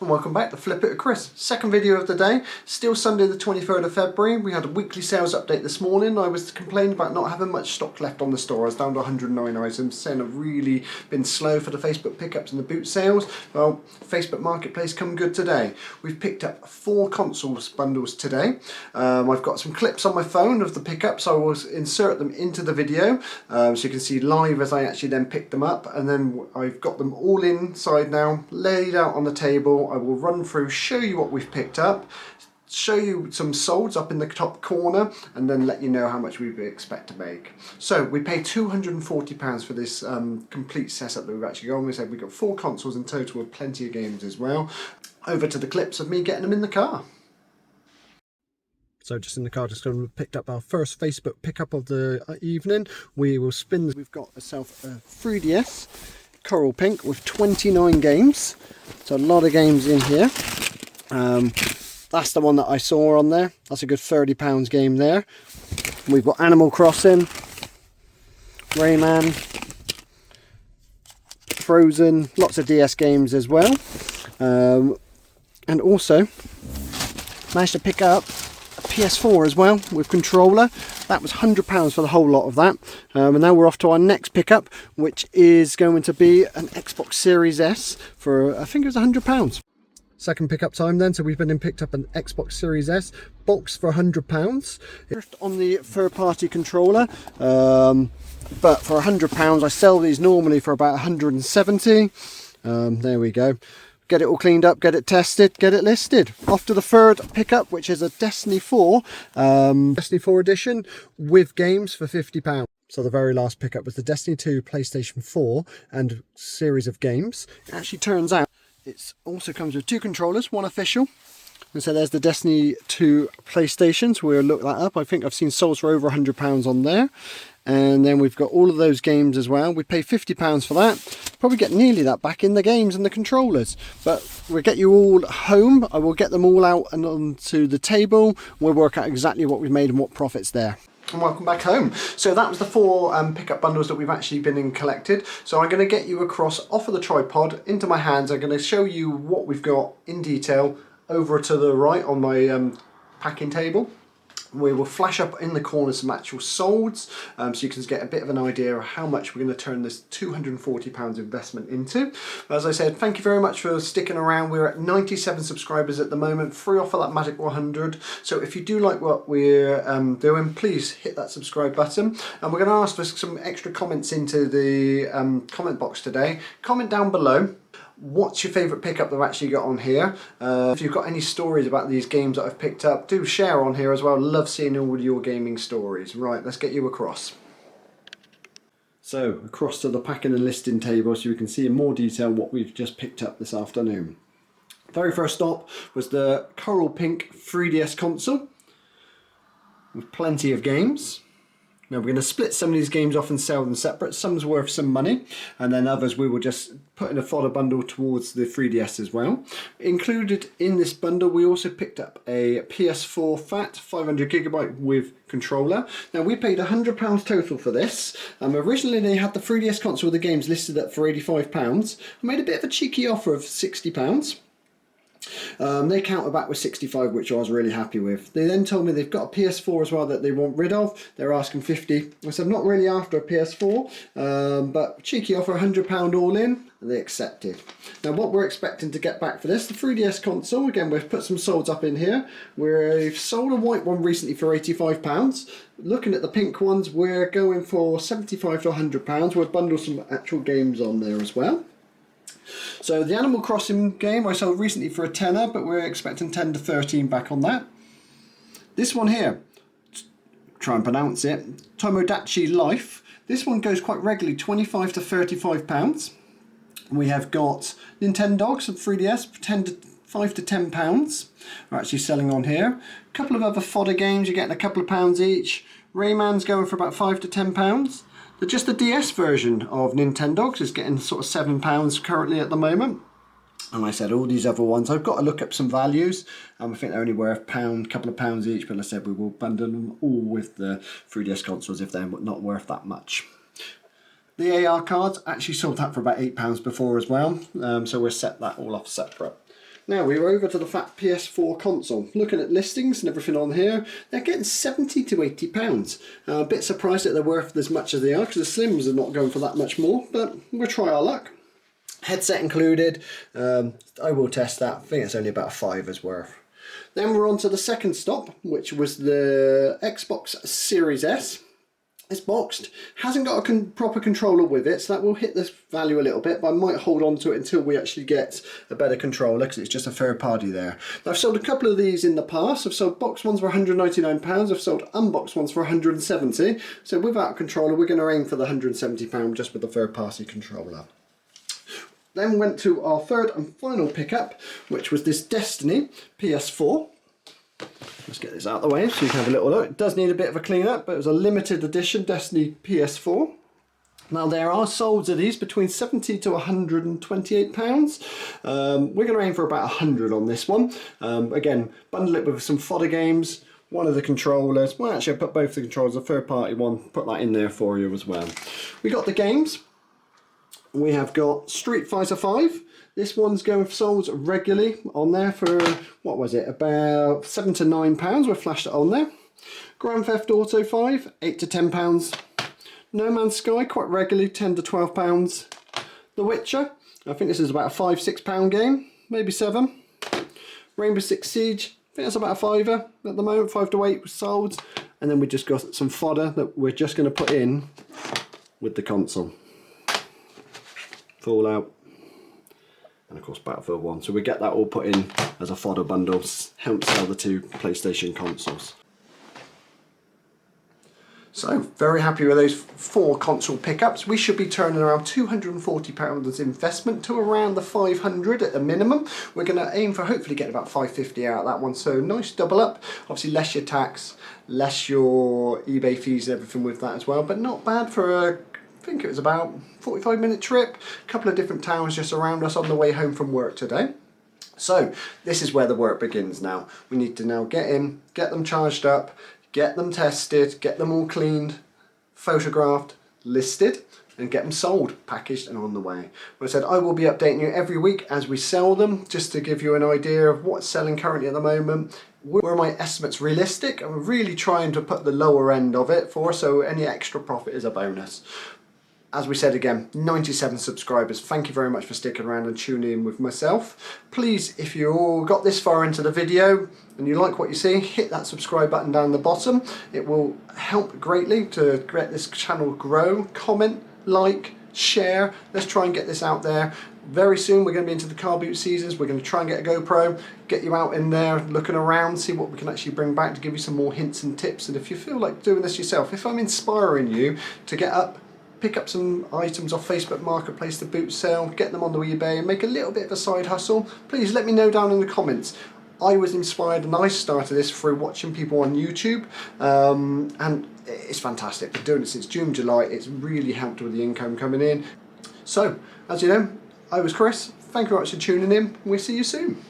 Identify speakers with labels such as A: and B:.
A: And welcome back to Flip It with Chris. Second video of the day, still Sunday the 23rd of February. We had a weekly sales update this morning. I was complaining about not having much stock left on the store. I was down to 109 items, saying I've really been slow for the Facebook pickups and the boot sales. Well, Facebook Marketplace come good today. We've picked up 4 consoles bundles today. I've got some clips on my phone of the pickups. I will insert them into the video so you can see live as I actually then picked them up, and then I've got them all inside now, laid out on the table. I will run through, show you what we've picked up, show you some solds up in the top corner, and then let you know how much we expect to make. So we paid £240 for this complete setup that we've actually got. We said we've got 4 consoles in total with plenty of games as well. Over to the clips of me getting them in the car. So just in the car, just going to picked up our first Facebook pickup of the evening. We will spin. We've got ourselves a 3DS coral pink with 29 games. So a lot of games in here. That's the one that I saw on there. That's a good £30 game there. We've got Animal Crossing, Rayman, Frozen, lots of DS games as well. And also managed to pick up a PS4 as well with controller. That was £100 for the whole lot of that. And now we're off to our next pickup, which is going to be an Xbox Series S for, I think it was £100. Second pickup time then, so we've been and picked up an Xbox Series S box for £100. On the third-party controller, but for £100 I sell these normally for about £170. There we go. Get it all cleaned up, get it tested, get it listed. Off to the third pickup, which is a Destiny 4 edition with games for £50. So the very last pickup was the Destiny 2 PlayStation 4 and series of games. It actually turns out it also comes with 2 controllers, one official. And so there's the Destiny 2 PlayStation, so we'll look that up. I think I've seen sold for over £100 on there. And then we've got all of those games as well. We pay £50 for that. Probably get nearly that back in the games and the controllers. But we'll get you all home. I will get them all out and onto the table. We'll work out exactly what we've made and what profit's there. And welcome back home. So that was the 4 pickup bundles that we've actually been in collected. So I'm going to get you across off of the tripod into my hands. I'm going to show you what we've got in detail over to the right on my packing table. We will flash up in the corner some actual solds, so you can get a bit of an idea of how much we're going to turn this £240 investment into. As I said, thank you very much for sticking around. We're at 97 subscribers at the moment, 3 off of that magic 100. So if you do like what we're doing, please hit that subscribe button. And we're going to ask for some extra comments into the comment box today. Comment down below. What's your favourite pickup that I've actually got on here? If you've got any stories about these games that I've picked up, do share on here as well. Love seeing all your gaming stories. Right, let's get you across. So, across to the packing and listing table so you can see in more detail what we've just picked up this afternoon. Very first stop was the coral pink 3DS console with plenty of games. Now we're going to split some of these games off and sell them separate. Some's worth some money, and then others we will just put in a fodder bundle towards the 3DS as well. Included in this bundle we also picked up a PS4 fat 500GB with controller. Now we paid £100 total for this. Originally they had the 3DS console with the games listed at for £85. I made a bit of a cheeky offer of £60. They counter back with 65, which I was really happy with. They then told me they've got a PS4 as well that they want rid of. They're asking 50. I said I'm not really after a PS4, but cheeky offer, £100 all in, and they accepted. Now what we're expecting to get back for this, the 3DS console, again we've put some solds up in here. We've sold a white one recently for £85. Looking at the pink ones, we're going for £75 to £100. We'll bundle some actual games on there as well. So the Animal Crossing game I sold recently for a tenner, but we're expecting 10 to 13 back on that. This one here, try and pronounce it, Tomodachi Life. This one goes quite regularly, 25 to 35 pounds. We have got Nintendogs and 3DS, 5 to 10 pounds. We're actually selling on here. A couple of other fodder games, you're getting a couple of pounds each. Rayman's going for about 5 to 10 pounds. Just the DS version of Nintendogs is getting sort of £7 currently at the moment. And I said all these other ones, I've got to look up some values. I think they're only worth a couple of pounds each, but I said we will bundle them all with the 3DS consoles if they're not worth that much. The AR cards actually sold that for about £8 before as well, so we'll set that all off separate. Now we're over to the fat PS4 console. Looking at listings and everything on here, they're getting 70 to 80 pounds. A bit surprised that they're worth as much as they are, because the Slims are not going for that much more, but we'll try our luck. Headset included. I will test that. I think it's only about a $5's worth. Then we're on to the second stop, which was the Xbox Series S. It's boxed, hasn't got a proper controller with it, so that will hit this value a little bit, but I might hold on to it until we actually get a better controller, because it's just a third party there. Now, I've sold a couple of these in the past. I've sold boxed ones for £199, I've sold unboxed ones for £170, so without a controller we're going to aim for the £170 just with the third party controller. Then went to our third and final pickup, which was this Destiny PS4. Let's get this out of the way so you can have a little look. It does need a bit of a clean up, but it was a limited edition Destiny PS4. Now there are solds of these between £70 to £128. We're going to aim for about 100 on this one. Again, bundle it with some fodder games, one of the controllers. Well, actually I put both the controllers, a third party one, put that in there for you as well. We got the games. We have got Street Fighter 5. This one's going for solds regularly on there for, what was it, about £7 to £9. We've flashed it on there. Grand Theft Auto 5, £8 to £10. No Man's Sky, quite regularly, £10 to £12. The Witcher, I think this is about a £5 to £6 game, maybe £7. Rainbow Six Siege, I think that's about a £5 at the moment, £5 to £8 solds. And then we just got some fodder that we're just going to put in with the console. Fallout, and of course Battlefield 1. So we get that all put in as a fodder bundle, help sell the two PlayStation consoles. So very happy with those 4 console pickups. We should be turning around £240 investment to around the 500 at the minimum. We're going to aim for hopefully getting about 550 out of that one. So nice double up. Obviously less your tax, less your eBay fees and everything with that as well. But not bad for a, I think it was about 45-minute trip. A couple of different towns just around us on the way home from work today. So this is where the work begins now. We need to now get in, get them charged up, get them tested, get them all cleaned, photographed, listed, and get them sold, packaged and on the way. Like I said, I will be updating you every week as we sell them, just to give you an idea of what's selling currently at the moment. Were my estimates realistic? I'm really trying to put the lower end of it so any extra profit is a bonus. As we said again, 97 subscribers. Thank you very much for sticking around and tuning in with myself. Please, if you all got this far into the video and you like what you see, hit that subscribe button down the bottom. It will help greatly to get this channel grow. Comment, like, share. Let's try and get this out there. Very soon we're going to be into the car boot seasons. We're going to try and get a GoPro, get you out in there looking around, see what we can actually bring back to give you some more hints and tips. And if you feel like doing this yourself, if I'm inspiring you to get up, pick up some items off Facebook Marketplace to boot sale, get them on the eBay and make a little bit of a side hustle, please let me know down in the comments. I was inspired and I started this through watching people on YouTube, and it's fantastic. Been doing it since June, July. It's really helped with the income coming in. So, as you know, I was Chris. Thank you very much for tuning in. We'll see you soon.